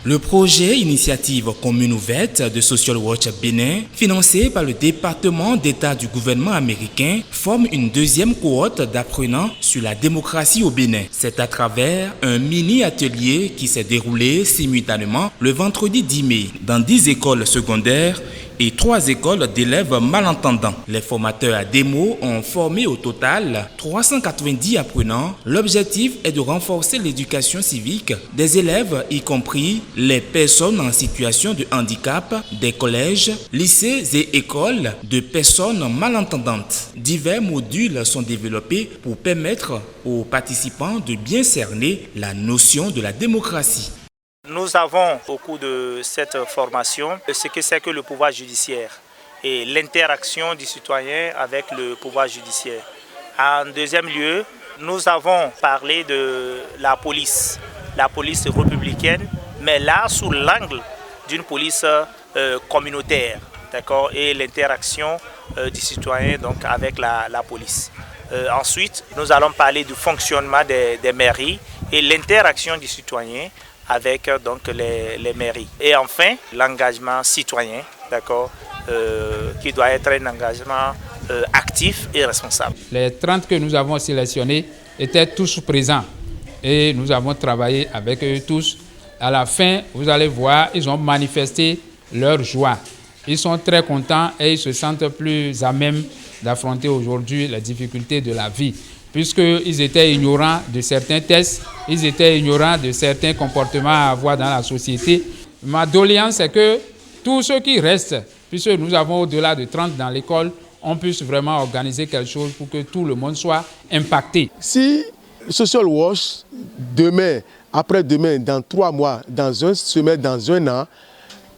Le projet Initiative commune ouverte de Social Watch Bénin, financé par le département d'État du gouvernement américain, forme une deuxième cohorte d'apprenants sur la démocratie au Bénin. C'est à travers un mini-atelier qui s'est déroulé simultanément le vendredi 10 mai dans 10 écoles secondaires et 3 écoles d'élèves malentendants. Les formateurs à démo ont formé au total 390 apprenants. L'objectif est de renforcer l'éducation civique des élèves, y compris les personnes en situation de handicap des collèges, lycées et écoles de personnes malentendantes. Divers modules sont développés pour permettre aux participants de bien cerner la notion de la démocratie. Nous avons au cours de cette formation ce que c'est que le pouvoir judiciaire et l'interaction du citoyen avec le pouvoir judiciaire. En deuxième lieu, nous avons parlé de la police républicaine, mais là sous l'angle d'une police communautaire, d'accord, et l'interaction du citoyen donc avec la police. Ensuite, nous allons parler du fonctionnement des mairies et l'interaction du citoyen avec donc les mairies. Et enfin, l'engagement citoyen, d'accord, qui doit être un engagement actif et responsable. Les 30 que nous avons sélectionnés étaient tous présents et nous avons travaillé avec eux tous. À la fin, vous allez voir, ils ont manifesté leur joie. Ils sont très contents et ils se sentent plus à même d'affronter aujourd'hui les difficultés de la vie, puisqu'ils étaient ignorants de certains tests, ils étaient ignorants de certains comportements à avoir dans la société. Ma doléance est que tous ceux qui restent, puisque nous avons au-delà de 30 dans l'école, on puisse vraiment organiser quelque chose pour que tout le monde soit impacté. Si Social Watch, demain, après-demain, dans 3 mois, dans un semestre, dans un an,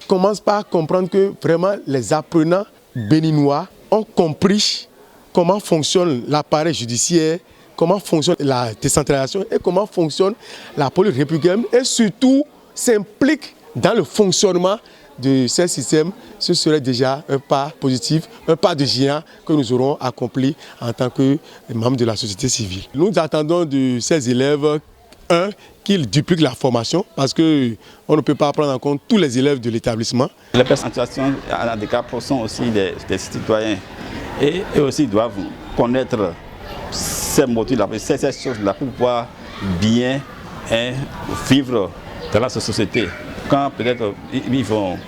commence par comprendre que vraiment les apprenants béninois ont compris comment fonctionne l'appareil judiciaire, comment fonctionne la décentralisation et comment fonctionne la police républicaine et surtout s'impliquent dans le fonctionnement de ce système, ce serait déjà un pas positif, un pas de géant que nous aurons accompli en tant que membres de la société civile. Nous attendons de ces élèves, qu'ils dupliquent la formation parce qu'on ne peut pas prendre en compte tous les élèves de l'établissement. Les personnes en situation de handicap sont aussi des citoyens et eux aussi doivent connaître ces motifs-là, ces choses-là pour pouvoir bien vivre dans la société. Quand peut-être ils vont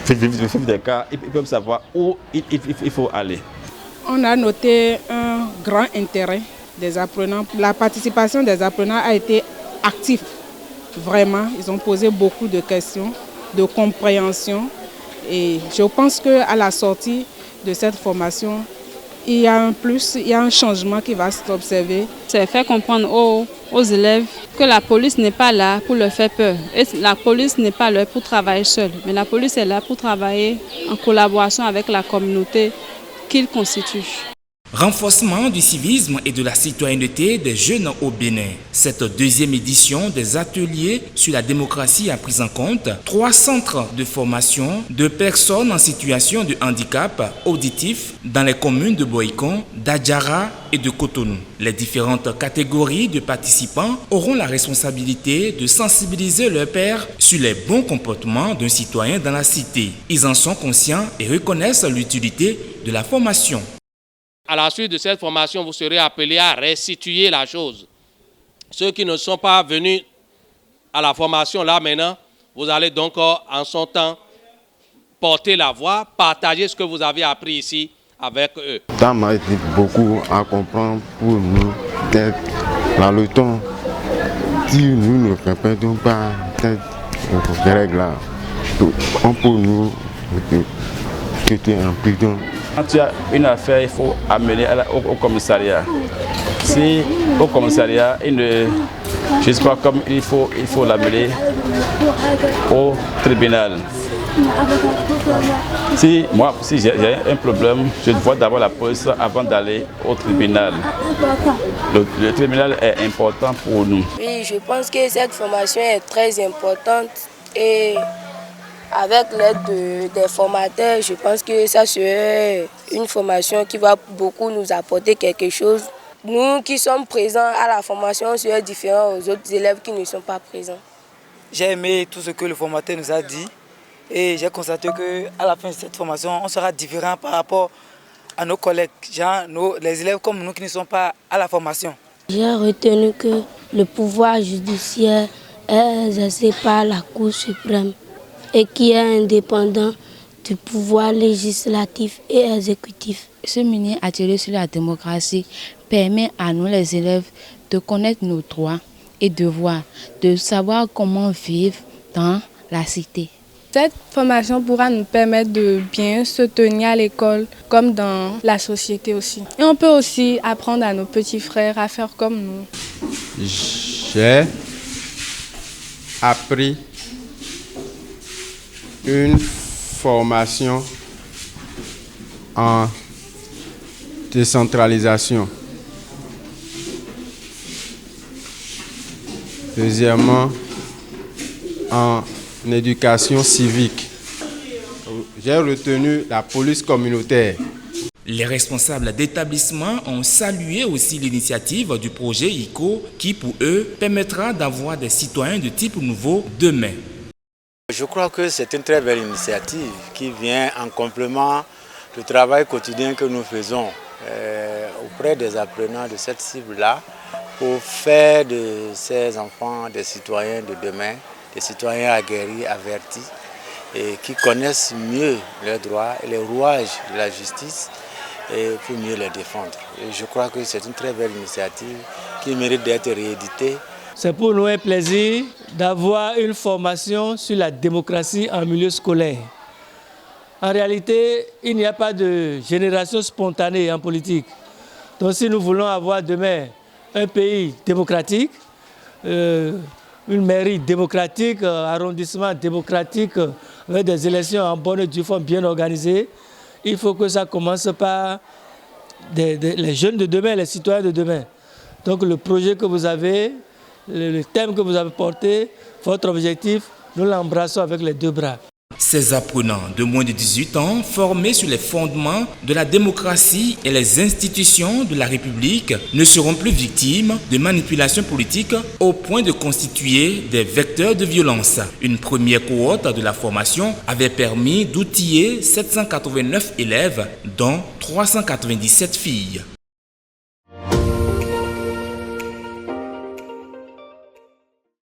vivre des cas, ils peuvent savoir où il faut aller. On a noté un grand intérêt des apprenants. La participation des apprenants a été active. Vraiment, ils ont posé beaucoup de questions, de compréhension. Et je pense qu'à la sortie de cette formation, il y a un plus, il y a un changement qui va s'observer. C'est faire comprendre aux élèves que la police n'est pas là pour leur faire peur. Et la police n'est pas là pour travailler seule, mais la police est là pour travailler en collaboration avec la communauté qu'ils constituent. Renforcement du civisme et de la citoyenneté des jeunes au Bénin. Cette deuxième édition des ateliers sur la démocratie a pris en compte 3 centres de formation de personnes en situation de handicap auditif dans les communes de Boïkon, d'Adjara et de Cotonou. Les différentes catégories de participants auront la responsabilité de sensibiliser leurs pairs sur les bons comportements d'un citoyen dans la cité. Ils en sont conscients et reconnaissent l'utilité de la formation. À la suite de cette formation, vous serez appelés à restituer la chose. Ceux qui ne sont pas venus à la formation là maintenant, vous allez donc en son temps porter la voix, partager ce que vous avez appris ici avec eux. Ça m'a aidé beaucoup à comprendre pour nous d'être dans le temps. Si nous ne respectons pas ces règles-là, on peut nous jeter en prison. Quand tu as une affaire, il faut amener au commissariat. Si au commissariat, je ne sais pas comme il faut l'amener au tribunal. Si j'ai un problème, je vois d'abord la police avant d'aller au tribunal. Le tribunal est important pour nous. Oui, je pense que cette formation est très importante et avec l'aide des formateurs, je pense que ça serait une formation qui va beaucoup nous apporter quelque chose. Nous qui sommes présents à la formation, on serait différents aux autres élèves qui ne sont pas présents. J'ai aimé tout ce que le formateur nous a dit et j'ai constaté qu'à la fin de cette formation, on sera différent par rapport à nos collègues, les élèves comme nous qui ne sont pas à la formation. J'ai retenu que le pouvoir judiciaire est exercé par la Cour suprême et qui est indépendant du pouvoir législatif et exécutif. Ce mini atelier sur la démocratie permet à nous les élèves de connaître nos droits et devoirs, de savoir comment vivre dans la cité. Cette formation pourra nous permettre de bien se tenir à l'école comme dans la société aussi. Et on peut aussi apprendre à nos petits frères à faire comme nous. J'ai appris une formation en décentralisation. Deuxièmement, en éducation civique. J'ai retenu la police communautaire. Les responsables d'établissement ont salué aussi l'initiative du projet ICO qui, pour eux, permettra d'avoir des citoyens de type nouveau demain. Je crois que c'est une très belle initiative qui vient en complément du travail quotidien que nous faisons auprès des apprenants de cette cible-là pour faire de ces enfants des citoyens de demain, des citoyens aguerris, avertis et qui connaissent mieux leurs droits et les rouages de la justice et pour mieux les défendre. Et je crois que c'est une très belle initiative qui mérite d'être rééditée. C'est pour nous un plaisir d'avoir une formation sur la démocratie en milieu scolaire. En réalité, il n'y a pas de génération spontanée en politique. Donc si nous voulons avoir demain un pays démocratique, une mairie démocratique, un arrondissement démocratique, avec des élections en bonne et due forme bien organisées, il faut que ça commence par les jeunes de demain, les citoyens de demain. Donc le projet que vous avez, le thème que vous avez porté, votre objectif, nous l'embrassons avec les deux bras. Ces apprenants de moins de 18 ans, formés sur les fondements de la démocratie et les institutions de la République, ne seront plus victimes de manipulations politiques au point de constituer des vecteurs de violence. Une première cohorte de la formation avait permis d'outiller 789 élèves, dont 397 filles.